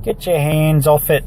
Get your hands off it.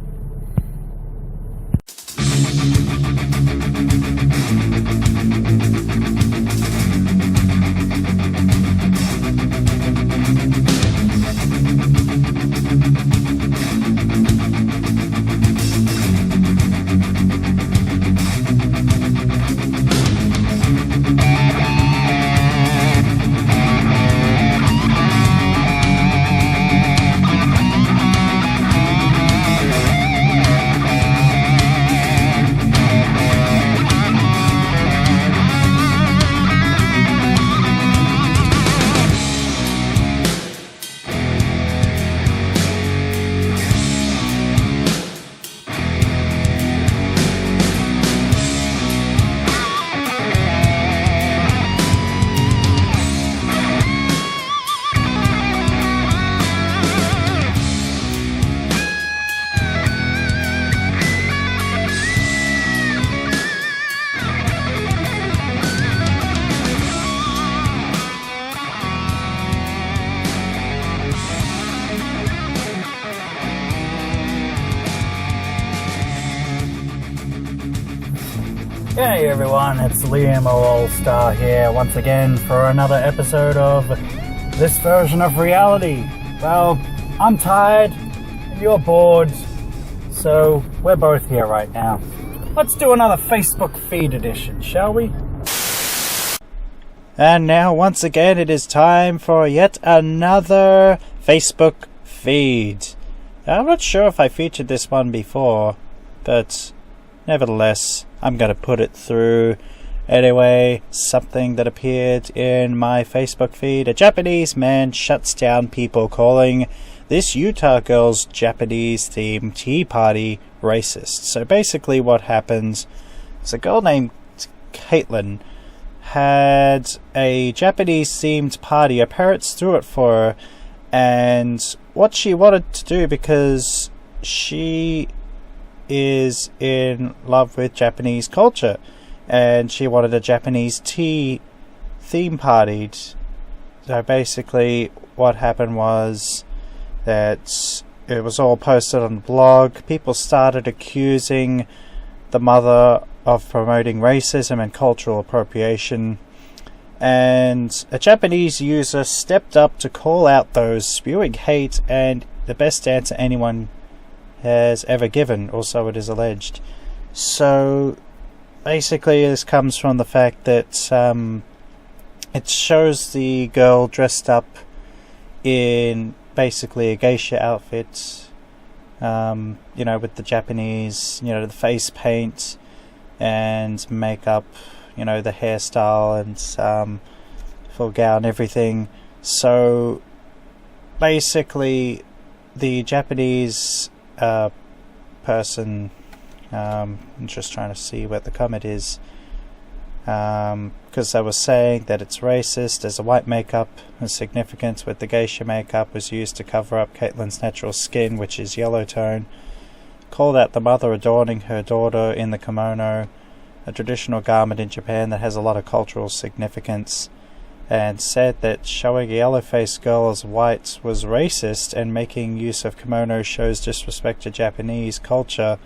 Hey everyone, it's Liam All-Star here once again for another episode of this version of reality. Well, I'm tired and you're bored, so we're both here right now. Let's do another Facebook feed edition, shall we? And now, once again, it is time for yet another Facebook feed. I'm not sure if I featured this one before, but nevertheless, I'm going to put it through. Anyway, something that appeared in my Facebook feed. A Japanese man shuts down people calling this Utah girl's Japanese-themed tea party racist. So basically what happens is a girl named Caitlin had a Japanese-themed party. Her parents threw it for her, and what she wanted to do, because she is in love with Japanese culture and she wanted a Japanese tea theme party. So basically what happened was that it was all posted on the blog. People started accusing the mother of promoting racism and cultural appropriation, and a Japanese user stepped up to call out those spewing hate, and the best answer anyone has ever given, or so it is alleged. So basically this comes from the fact that it shows the girl dressed up in basically a geisha outfit, with the Japanese, the face paint and makeup, the hairstyle and full gown, everything. So basically the Japanese person, I'm just trying to see what the comment is, because I was saying that it's racist as the white makeup is significant, with the geisha makeup was used to cover up Caitlin's natural skin, which is yellow tone. Called out the mother adorning her daughter in the kimono, a traditional garment in Japan that has a lot of cultural significance, and said that showing a yellow-faced girl as white was racist, and making use of kimono shows disrespect to Japanese culture,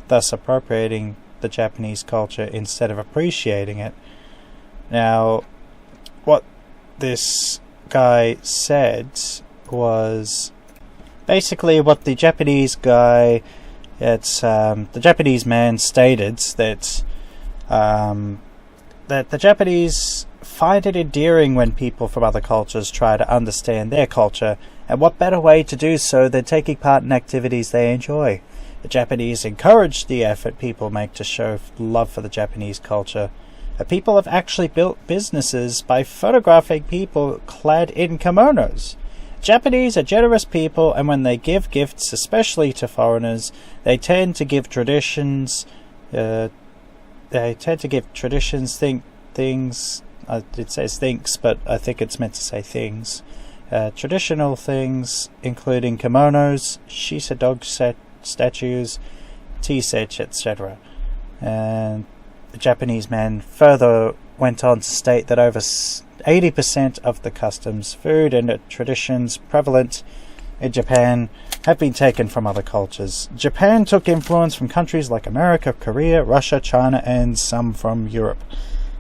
thus appropriating the Japanese culture instead of appreciating it. Now, what this guy said was basically what the Japanese guy, the Japanese man stated, that the Japanese find it endearing when people from other cultures try to understand their culture, and what better way to do so than taking part in activities they enjoy. The Japanese encourage the effort people make to show love for the Japanese culture. People have actually built businesses by photographing people clad in kimonos. Japanese are generous people, and when they give gifts, especially to foreigners, they tend to give traditions. Things. It says thinks, but I think it's meant to say things. Traditional things, including kimonos, shisa dog statues, tea sets, etc. And the Japanese man further went on to state that over 80% of the customs, food and traditions prevalent in Japan have been taken from other cultures. Japan took influence from countries like America, Korea, Russia, China, and some from Europe.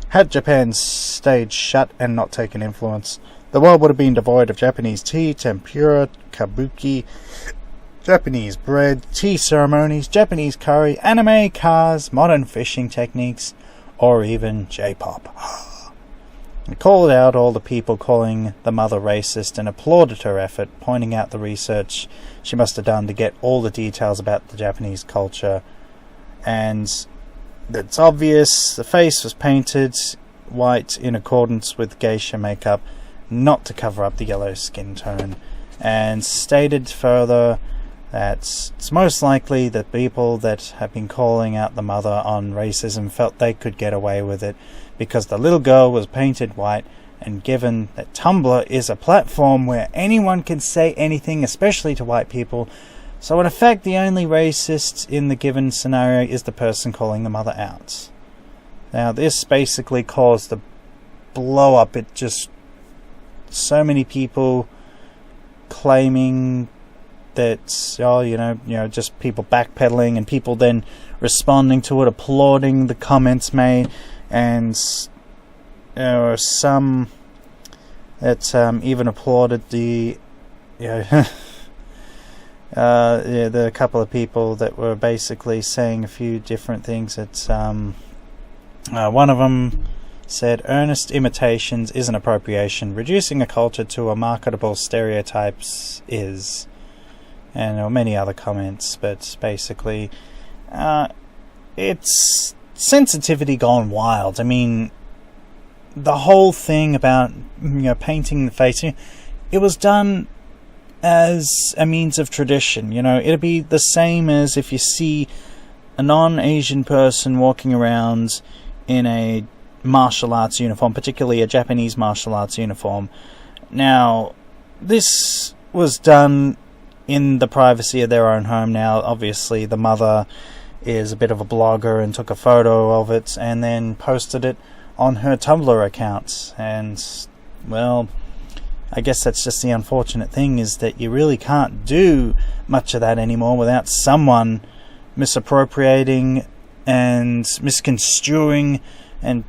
Had Japan stayed shut and not taken influence, the world would have been devoid of Japanese tea, tempura, kabuki, Japanese bread, tea ceremonies, Japanese curry, anime, cars, modern fishing techniques, or even J-pop. He called out all the people calling the mother racist and applauded her effort, pointing out the research she must have done to get all the details about the Japanese culture. And it's obvious the face was painted white in accordance with geisha makeup, not to cover up the yellow skin tone, and stated further that it's most likely that people that have been calling out the mother on racism felt they could get away with it because the little girl was painted white, and given that Tumblr is a platform where anyone can say anything, especially to white people, so in effect the only racist in the given scenario is the person calling the mother out. Now this basically caused the blow up. It just, so many people claiming that, oh, you know, just people backpedaling and people then responding to it, applauding the comments made, and there were some that even applauded the, the couple of people that were basically saying a few different things. That one of them said, "Earnest imitations isn't appropriation. Reducing a culture to a marketable stereotypes is." And there were many other comments, but basically, it's sensitivity gone wild. I mean, the whole thing about painting the face, it was done as a means of tradition. It'd be the same as if you see a non-Asian person walking around in a martial arts uniform, particularly a Japanese martial arts uniform. Now, this was done in the privacy of their own home. Now, obviously, the mother is a bit of a blogger and took a photo of it and then posted it on her Tumblr account. And, well, I guess that's just the unfortunate thing, is that you really can't do much of that anymore without someone misappropriating and misconstruing, and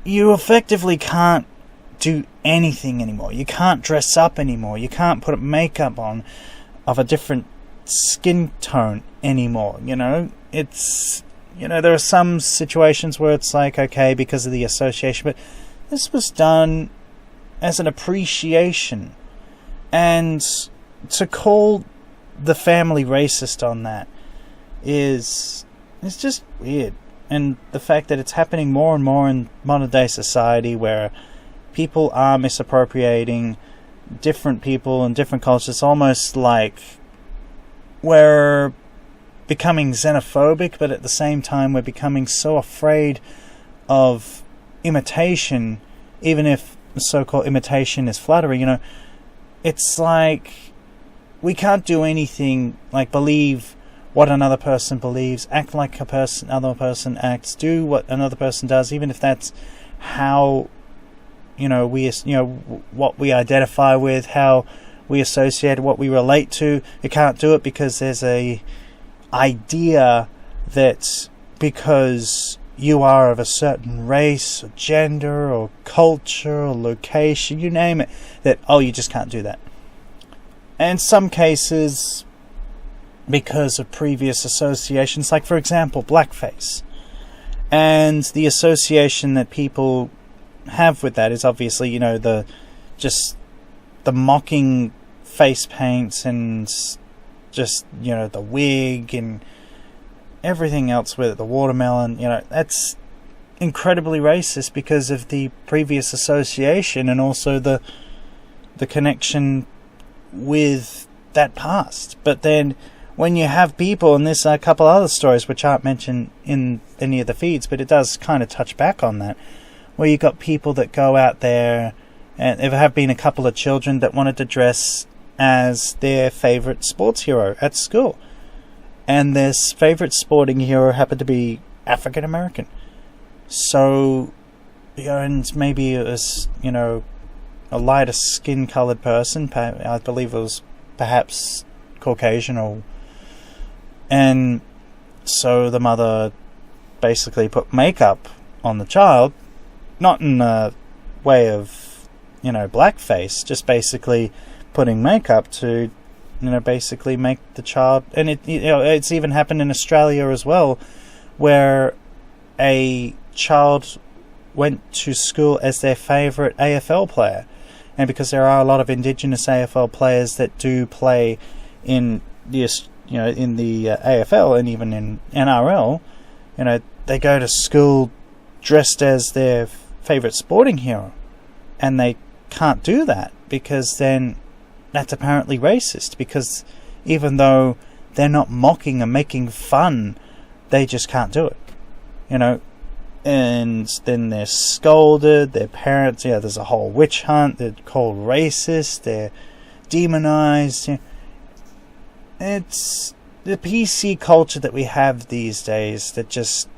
you effectively can't do anything anymore. You can't dress up anymore. You can't put makeup on of a different skin tone anymore. It's there are some situations where it's like, okay, because of the association, but this was done as an appreciation, and to call the family racist on that it's just weird. And the fact that it's happening more and more in modern day society, where people are misappropriating different people and different cultures, it's almost like we're becoming xenophobic, but at the same time we're becoming so afraid of imitation, even if the so-called imitation is flattering. It's like we can't do anything like believe what another person believes, act like another person acts, do what another person does, even if that's how what we identify with, how we associate, what we relate to. You can't do it because there's a idea that because you are of a certain race or gender or culture or location, you name it, that, oh, you just can't do that. And in some cases, because of previous associations, like, for example, blackface. And the association that people have with that is obviously, the mocking face paints and just, the wig and everything else with it, the watermelon, that's incredibly racist because of the previous association and also the connection with that past. But then when you have people, and there's a couple other stories which aren't mentioned in any of the feeds, but it does kind of touch back on that, where you got people that go out there, and there have been a couple of children that wanted to dress as their favourite sports hero at school. And their favourite sporting hero happened to be African American. So, and maybe it was, a lighter skin-coloured person. I believe it was perhaps Caucasian, and so the mother basically put makeup on the child, not in a way of, blackface, just basically putting makeup to, basically make the child, and it's even happened in Australia as well, where a child went to school as their favourite AFL player, and because there are a lot of Indigenous AFL players that do play in the AFL and even in NRL, they go to school dressed as their favourite sporting hero, and they can't do that because then that's apparently racist, because even though they're not mocking and making fun, they just can't do it, and then they're scolded, their parents, there's a whole witch hunt, they're called racist, they're demonized. It's the PC culture that we have these days that just,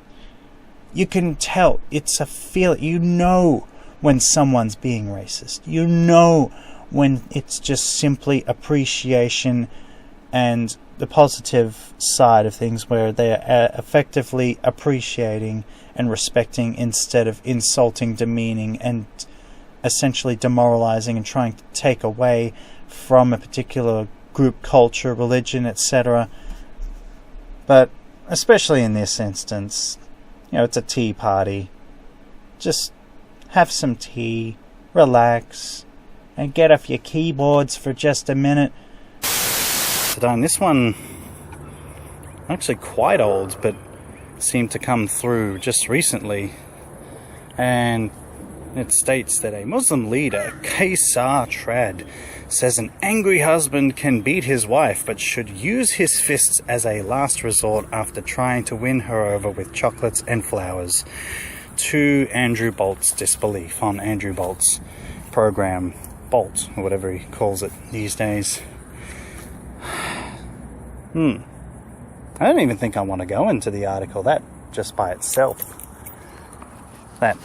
you can tell, it's a feel, when someone's being racist, when it's just simply appreciation and the positive side of things, where they are effectively appreciating and respecting instead of insulting, demeaning, and essentially demoralizing and trying to take away from a particular group, culture, religion, etc. But especially in this instance, it's a tea party. Just have some tea, relax, and get off your keyboards for just a minute. And this one, actually quite old, but seemed to come through just recently. And it states that a Muslim leader, Kaysar Trad, says an angry husband can beat his wife, but should use his fists as a last resort after trying to win her over with chocolates and flowers. To Andrew Bolt's disbelief on Andrew Bolt's program, Bolt, or whatever he calls it these days. I don't even think I want to go into the article. That just by itself, that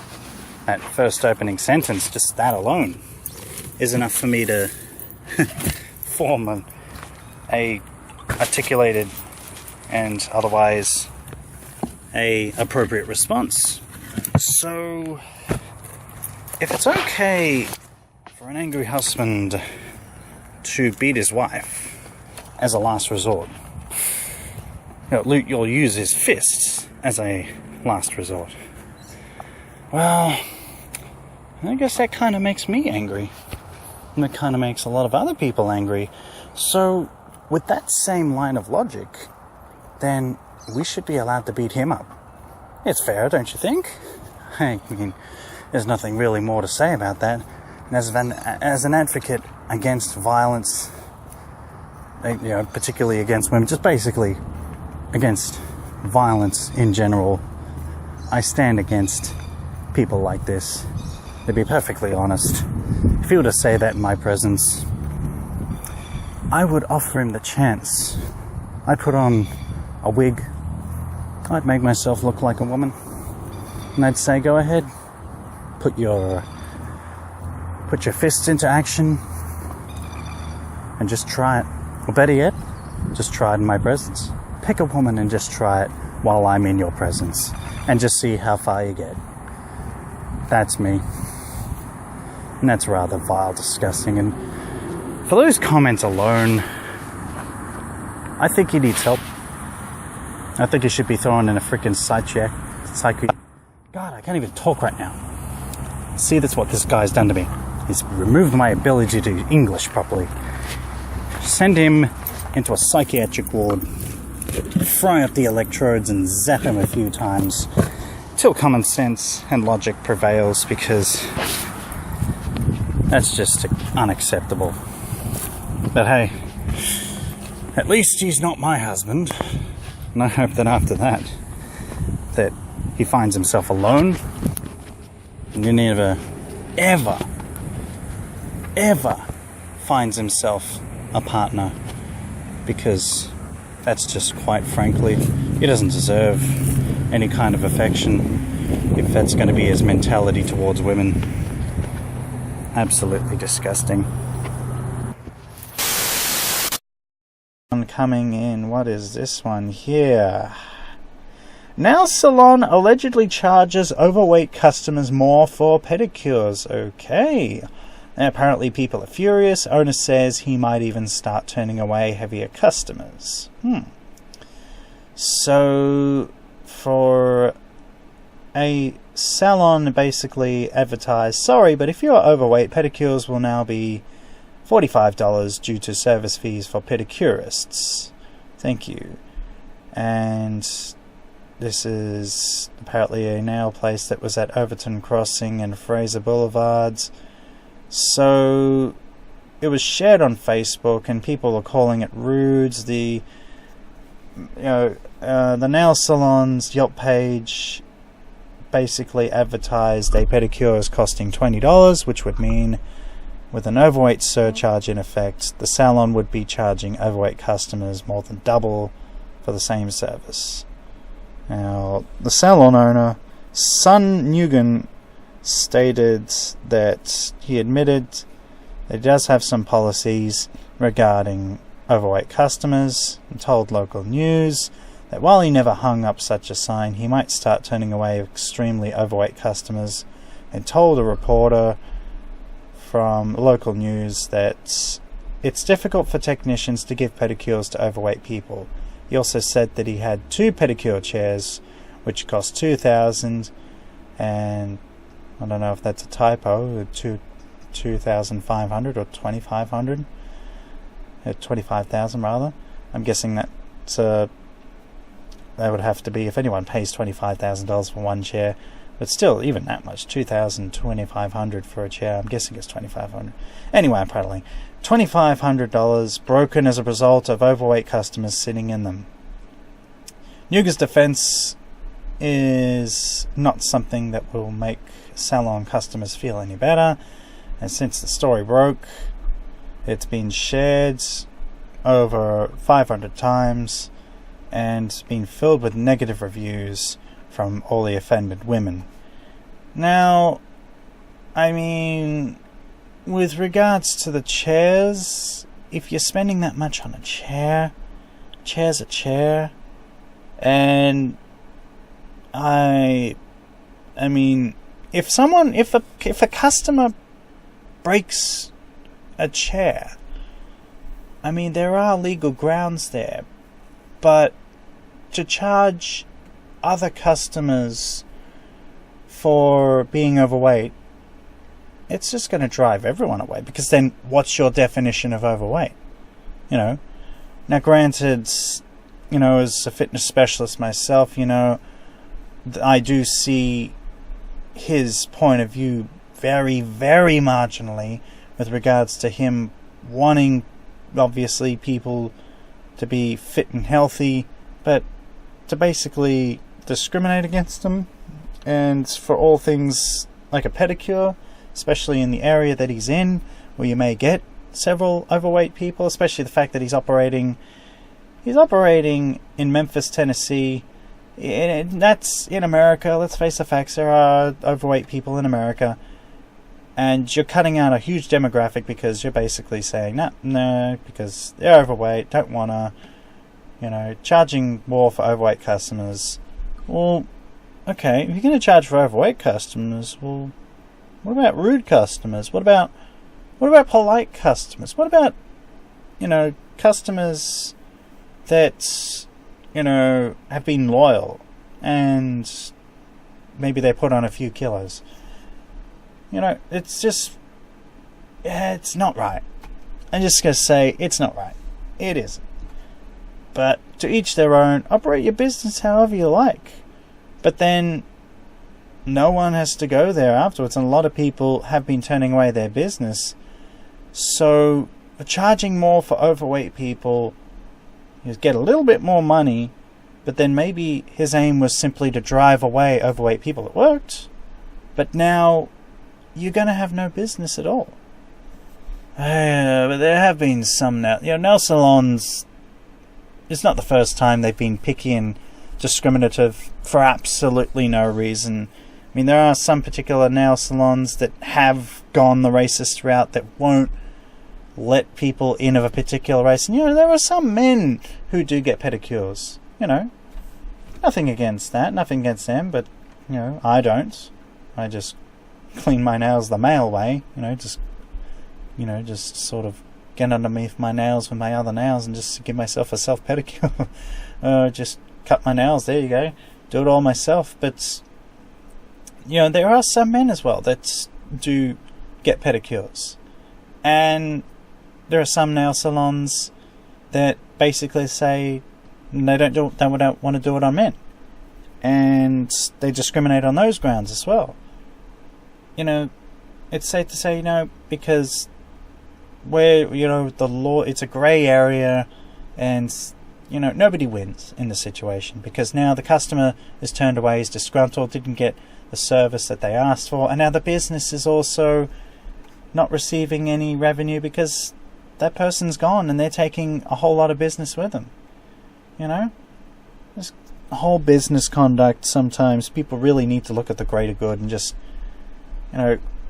first opening sentence, just that alone, is enough for me to form a articulated and otherwise a appropriate response. So, if it's okay for an angry husband to beat his wife as a last resort, you'll use his fists as a last resort. Well, I guess that kind of makes me angry. And it kind of makes a lot of other people angry. So, with that same line of logic, then we should be allowed to beat him up. It's fair, don't you think? I mean, there's nothing really more to say about that. And as an advocate against violence, particularly against women, just basically against violence in general, I stand against people like this. To be perfectly honest, if he were to say that in my presence, I would offer him the chance. I'd put on a wig, I'd make myself look like a woman, and I'd say, go ahead, put your fists into action and just try it. Or better yet, just try it in my presence. Pick a woman and just try it while I'm in your presence, and just see how far you get. That's me. And that's rather vile, disgusting, and for those comments alone, I think he needs help. I think he should be thrown in a freaking psychiatric. God, I can't even talk right now. See, that's what this guy's done to me. He's removed my ability to do English properly. Send him into a psychiatric ward, fry up the electrodes and zap him a few times till common sense and logic prevails, because that's just unacceptable. But hey, at least he's not my husband, and I hope that after that he finds himself alone, and he never, ever finds himself a partner, because that's just, quite frankly, he doesn't deserve any kind of affection if that's going to be his mentality towards women. Absolutely disgusting. Coming in, what is this one here? Nail salon allegedly charges overweight customers more for pedicures. Okay. Now, apparently people are furious. Owner says he might even start turning away heavier customers. So, for a salon basically advertised, sorry, but if you're overweight, pedicures will now be $45 due to service fees for pedicurists. Thank you. And this is apparently a nail place that was at Overton Crossing and Fraser Boulevards. So it was shared on Facebook, and people were calling it rude. The nail salon's Yelp page basically advertised a pedicure as costing $20, which would mean, with an overweight surcharge in effect, the salon would be charging overweight customers more than double for the same service. Now, the salon owner, Sun Nguyen, stated that he admitted that he does have some policies regarding overweight customers, and told local news that while he never hung up such a sign, he might start turning away extremely overweight customers, and told a reporter from local news that it's difficult for technicians to give pedicures to overweight people. He also said that he had 2 pedicure chairs, which cost $2,000, and I don't know if that's a typo, $2,500 or $2,500, $25,000 rather. I'm guessing that would have to be, if anyone pays $25,000 for one chair, but still, even that much, $2,000, $2,500 for a chair. I'm guessing it's $2,500. Anyway, apparently, $2,500 broken as a result of overweight customers sitting in them. Nguyen's defense is not something that will make salon customers feel any better, and since the story broke, it's been shared over 500 times and been filled with negative reviews from all the offended women. Now, I mean, with regards to the chairs, if you're spending that much on a chair's a chair, and I mean, if a customer breaks a chair, I mean, there are legal grounds there, but to charge other customers for being overweight, it's just going to drive everyone away, because then what's your definition of overweight? Now granted, as a fitness specialist myself, I do see his point of view very, very marginally with regards to him wanting, obviously, people to be fit and healthy, but to basically discriminate against them, and for all things like a pedicure, especially in the area that he's in, where you may get several overweight people, especially the fact that he's operating in Memphis, Tennessee. That's in America. Let's face the facts, there are overweight people in America, and you're cutting out a huge demographic because you're basically saying no, because they're overweight, don't wanna, charging more for overweight customers. Well, okay, if you're going to charge for overweight customers, well, what about rude customers? What about polite customers? What about, customers that, have been loyal and maybe they put on a few kilos? It's just, it's not right. I'm just going to say it's not right. It isn't. But to each their own. Operate your business however you like. But then no one has to go there afterwards, and a lot of people have been turning away their business. So charging more for overweight people, you get a little bit more money, but then maybe his aim was simply to drive away overweight people. It worked, but now you're going to have no business at all. But there have been some nail salons. It's not the first time they've been picky and discriminative for absolutely no reason. I mean, there are some particular nail salons that have gone the racist route, that won't let people in of a particular race. And, there are some men who do get pedicures, Nothing against that, nothing against them, but, I don't. I just clean my nails the male way, just sort of get underneath my nails with my other nails and just give myself a self-pedicure. Just cut my nails, there you go. Do it all myself. But, there are some men as well that do get pedicures. And there are some nail salons that basically say they don't want to do it on men. And they discriminate on those grounds as well. It's safe to say, because where, the law, it's a grey area, and, nobody wins in the situation, because now the customer is turned away, is disgruntled, didn't get the service that they asked for, and now the business is also not receiving any revenue because that person's gone and they're taking a whole lot of business with them. There's a whole business conduct. Sometimes people really need to look at the greater good and just,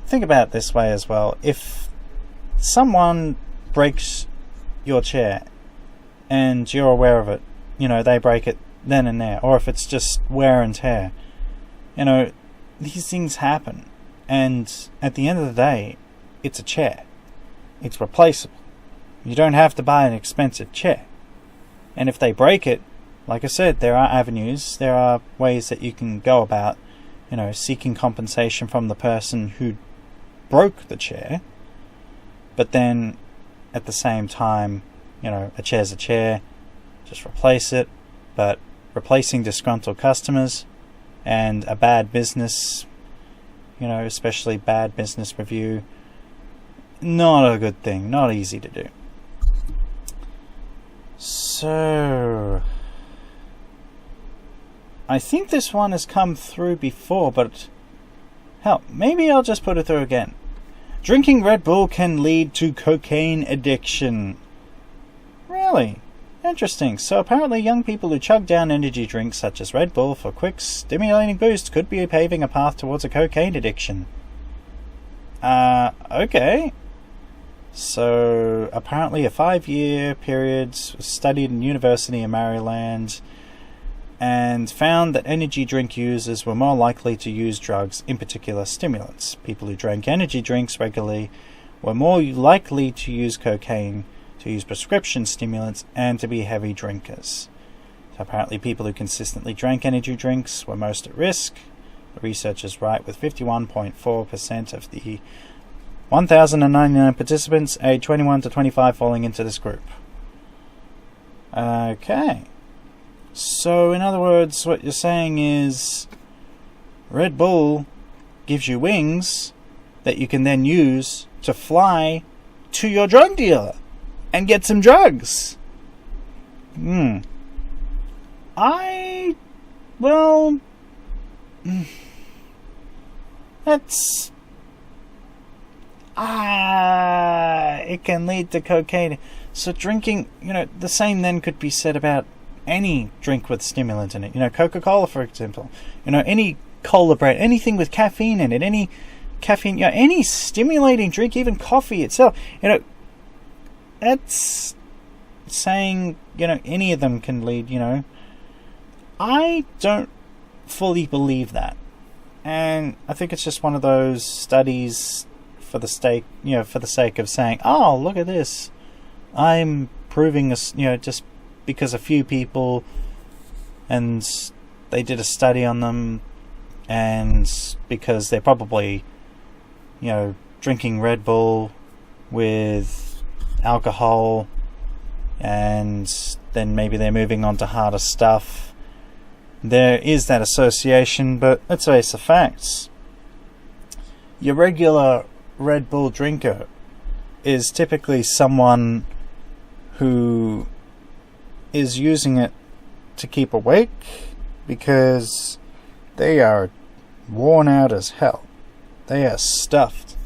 think about it this way as well. If someone breaks your chair and you're aware of it, they break it then and there, or if it's just wear and tear, these things happen, and at the end of the day, it's a chair. It's replaceable. You don't have to buy an expensive chair. And if they break it, like I said, there are avenues, there are ways that you can go about, seeking compensation from the person who broke the chair. But then, at the same time, a chair's a chair, just replace it. But replacing disgruntled customers and a bad business, especially bad business review, not a good thing, not easy to do. So, I think this one has come through before, but hell, maybe I'll just put it through again. Drinking Red Bull can lead to cocaine addiction. Really? Interesting. So apparently young people who chug down energy drinks such as Red Bull for quick stimulating boosts could be paving a path towards a cocaine addiction. Okay. So apparently a 5-year period was studied in University of Maryland and found that energy drink users were more likely to use drugs, in particular stimulants. People who drank energy drinks regularly were more likely to use cocaine, to use prescription stimulants, and to be heavy drinkers. So apparently people who consistently drank energy drinks were most at risk. The research is right, with 51.4% of the 1,099 participants aged 21 to 25 falling into this group. Okay. So in other words, what you're saying is Red Bull gives you wings that you can then use to fly to your drug dealer and get some drugs. That's... it can lead to cocaine. So drinking, the same then could be said about any drink with stimulant in it. Coca-Cola, for example. Any cola brand, anything with caffeine in it, any caffeine, any stimulating drink, even coffee itself. That's saying, any of them can lead, I don't fully believe that. And I think it's just one of those studies for the sake of saying, oh, look at this. I'm proving this, just because a few people, and they did a study on them, and because they're probably, drinking Red Bull with alcohol, and then maybe they're moving on to harder stuff. There is that association, but let's face the facts. Your regular Red Bull drinker is typically someone who is using it to keep awake because they are worn out as hell. They are stuffed.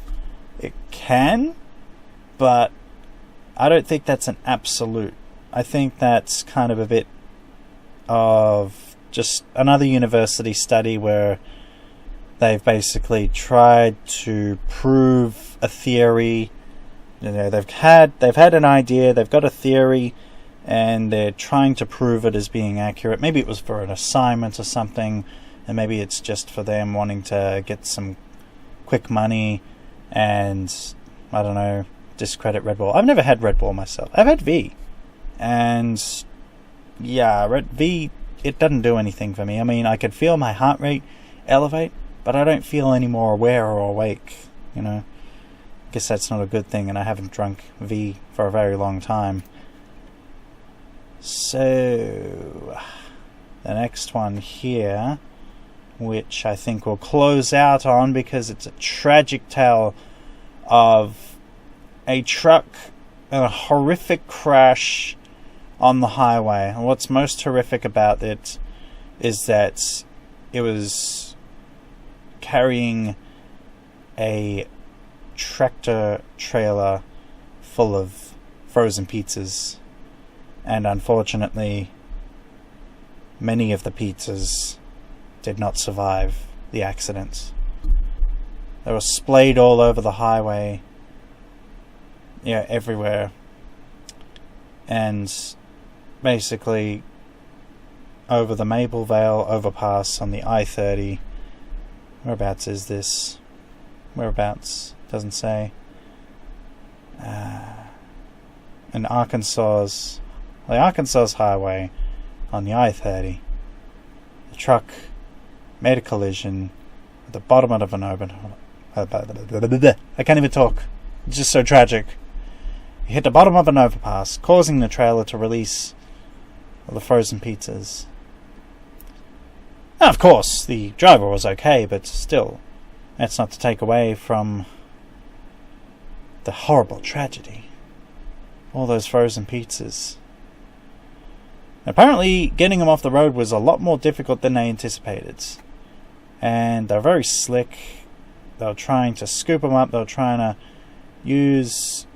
It can, but I don't think that's an absolute. I think that's kind of a bit of just another university study where they've basically tried to prove a theory. You know, they've had an idea, they've got a theory, and they're trying to prove it as being accurate. Maybe it was for an assignment or something, and maybe it's just for them wanting to get some quick money and, I don't know, discredit Red Bull. I've never had Red Bull myself. I've had V. And, yeah, V, it doesn't do anything for me. I mean, I could feel my heart rate elevate, but I don't feel any more aware or awake, you know. Guess that's not a good thing, and I haven't drunk V for a very long time. So, the next one here, which I think we'll close out on because it's a tragic tale of a truck and a horrific crash on the highway. And what's most horrific about it is that it was carrying a tractor trailer full of frozen pizzas, and unfortunately many of the pizzas did not survive the accident. They were splayed all over the highway, yeah, everywhere, and basically over the Maple Vale overpass on the I-30. Whereabouts is this? Whereabouts? Doesn't say. In Arkansas highway on the I-30. The truck made a collision at the bottom of an open. I can't even talk. It's just so tragic. He hit the bottom of an overpass, causing the trailer to release the frozen pizzas. Now, of course, the driver was okay, but still, that's not to take away from the horrible tragedy. All those frozen pizzas. Apparently, getting them off the road was a lot more difficult than they anticipated. And they're very slick. They were trying to scoop them up. They were trying to use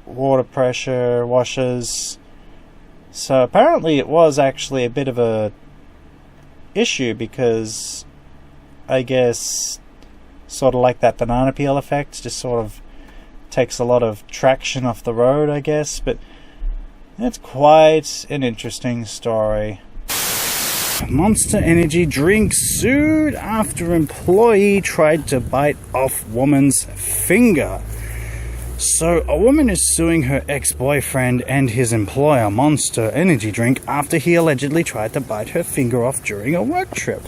water pressure washers. So apparently it was actually a bit of a issue, because I guess sort of like that banana peel effect, just sort of takes a lot of traction off the road, I guess. But it's quite an interesting story. Monster Energy drink sued after employee tried to bite off woman's finger. So a woman is suing her ex-boyfriend and his employer, Monster Energy drink, after he allegedly tried to bite her finger off during a work trip.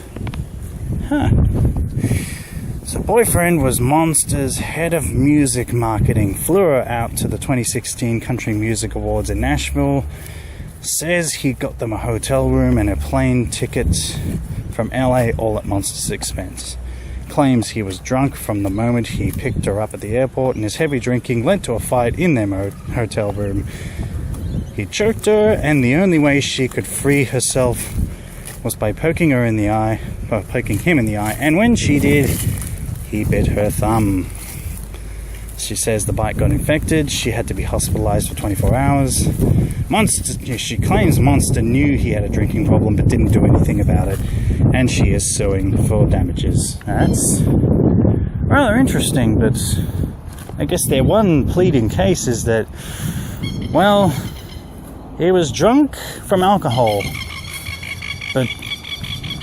So boyfriend was Monster's head of music marketing, flew her out to the 2016 Country Music Awards in Nashville, says he got them a hotel room and a plane ticket from LA, all at Monster's expense. Claims he was drunk from the moment he picked her up at the airport, and his heavy drinking led to a fight in their hotel room. He choked her, and the only way she could free herself was by poking him in the eye, and when she did, he bit her thumb. She says the bite got infected. She had to be hospitalized for 24 hours. She claims Monster knew he had a drinking problem but didn't do anything about it, and she is suing for damages. That's rather interesting, but I guess their one pleading case is that, well, he was drunk from alcohol, but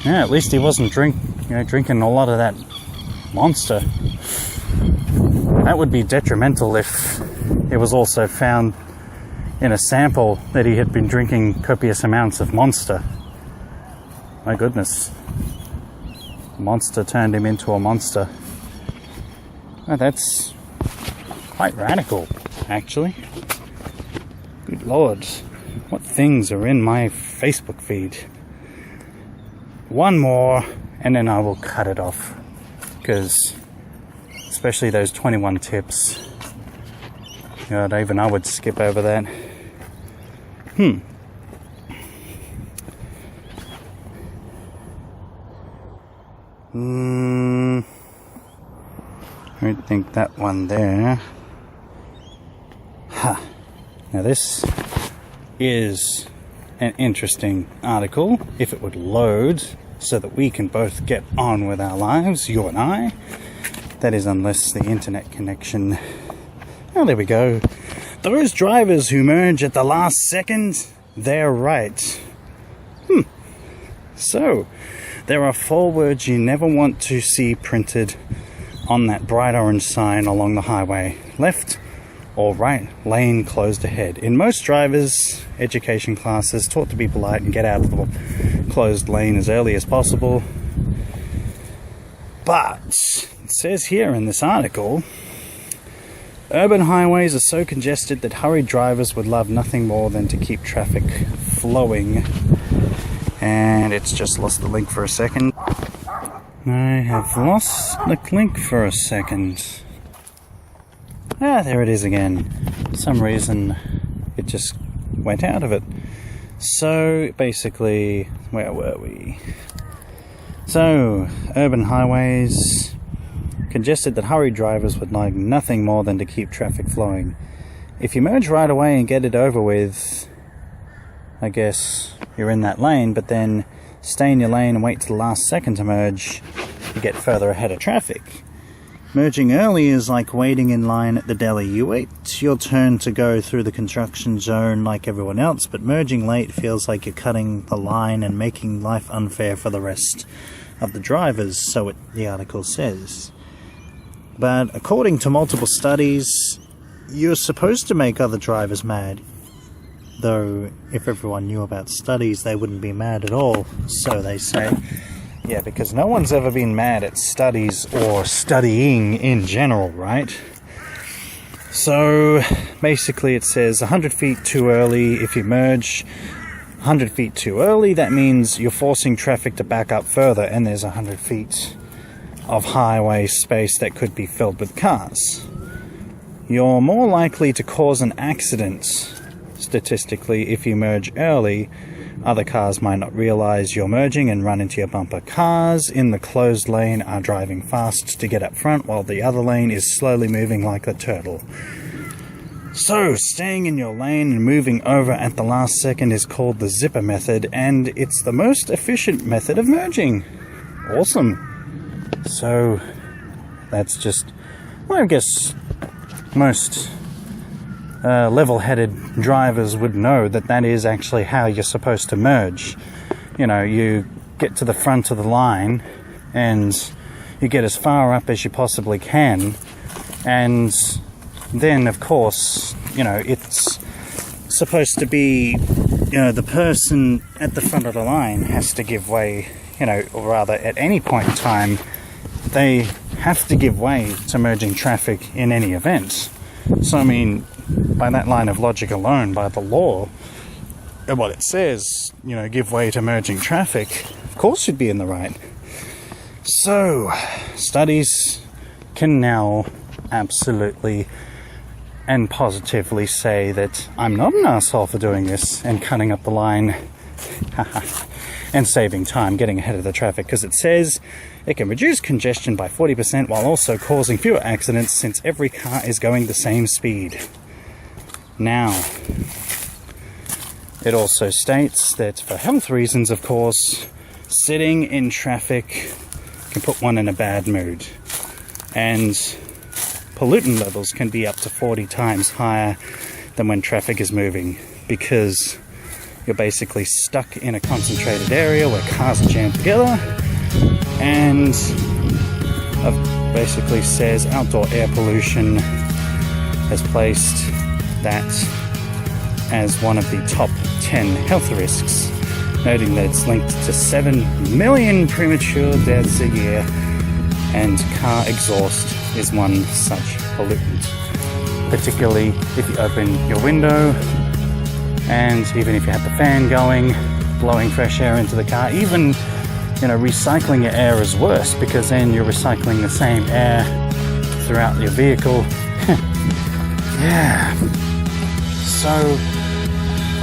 yeah, at least he wasn't drinking a lot of that Monster. That would be detrimental if it was also found in a sample that he had been drinking copious amounts of Monster. My goodness. Monster turned him into a monster. Oh, that's quite radical, actually. Good Lord. What things are in my Facebook feed? One more, and then I will cut it off. Because, especially those 21 tips. God, even I would skip over that. I don't think that one there. Now this is an interesting article, if it would load so that we can both get on with our lives, you and I. That is, unless the internet connection... Oh, there we go. Those drivers who merge at the last second, they're right. So, there are 4 words you never want to see printed on that bright orange sign along the highway. Left or right lane closed ahead. In most drivers' education classes, taught to be polite and get out of the closed lane as early as possible. But, it says here in this article, urban highways are so congested that hurried drivers would love nothing more than to keep traffic flowing. And it's just lost the link for a second. I have lost the link for a second. Ah, there it is again. For some reason, it just went out of it. So, basically, where were we? So, urban highways, congested that hurried drivers would like nothing more than to keep traffic flowing. If you merge right away and get it over with, I guess you're in that lane, but then stay in your lane and wait till the last second to merge, you get further ahead of traffic. Merging early is like waiting in line at the deli. You wait your turn to go through the construction zone like everyone else, but merging late feels like you're cutting the line and making life unfair for the rest of the drivers, so the article says. But according to multiple studies, you're supposed to make other drivers mad. Though, if everyone knew about studies, they wouldn't be mad at all, so they say. Yeah, because no one's ever been mad at studies or studying in general, right? So, basically it says 100 feet too early if you merge. 100 feet too early, that means you're forcing traffic to back up further, and there's 100 feet of highway space that could be filled with cars. You're more likely to cause an accident, statistically, if you merge early. Other cars might not realize you're merging and run into your bumper. Cars in the closed lane are driving fast to get up front, while the other lane is slowly moving like a turtle. So, staying in your lane and moving over at the last second is called the zipper method, and it's the most efficient method of merging. Awesome. So, that's just, well, I guess most level-headed drivers would know that that is actually how you're supposed to merge. You know, you get to the front of the line and you get as far up as you possibly can, and then of course, you know, it's supposed to be, you know, the person at the front of the line has to give way, you know, or rather at any point in time they have to give way to merging traffic in any event. So I mean, by that line of logic alone, by the law, and what it says, you know, give way to merging traffic, of course you'd be in the right. So, studies can now absolutely and positively say that I'm not an asshole for doing this and cutting up the line and saving time, getting ahead of the traffic, because it says it can reduce congestion by 40% while also causing fewer accidents since every car is going the same speed. Now, it also states that for health reasons, of course, sitting in traffic can put one in a bad mood. And pollutant levels can be up to 40 times higher than when traffic is moving, because you're basically stuck in a concentrated area where cars are jammed together. And it basically says outdoor air pollution has placed that as one of the top 10 health risks, noting that it's linked to 7 million premature deaths a year, and car exhaust is one such pollutant. Particularly if you open your window, and even if you have the fan going, blowing fresh air into the car, even, you know, recycling your air is worse, because then you're recycling the same air throughout your vehicle. Yeah. So,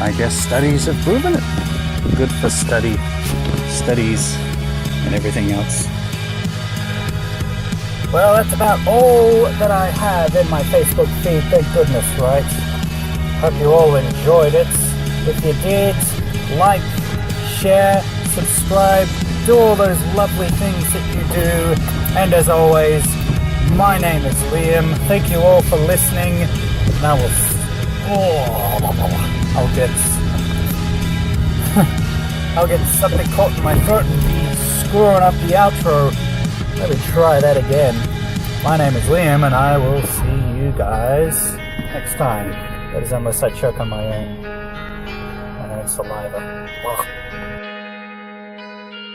I guess studies have proven it. Good for studies, and everything else. Well, that's about all that I have in my Facebook feed, thank goodness, right? Hope you all enjoyed it. If you did, like, share, subscribe, do all those lovely things that you do. And as always, my name is Liam. Thank you all for listening. And I will... I'll get something caught in my throat and be screwing up the outro. Let me try that again. My name is Liam, and I will see you guys next time. That is unless I choke on my own saliva. Ugh.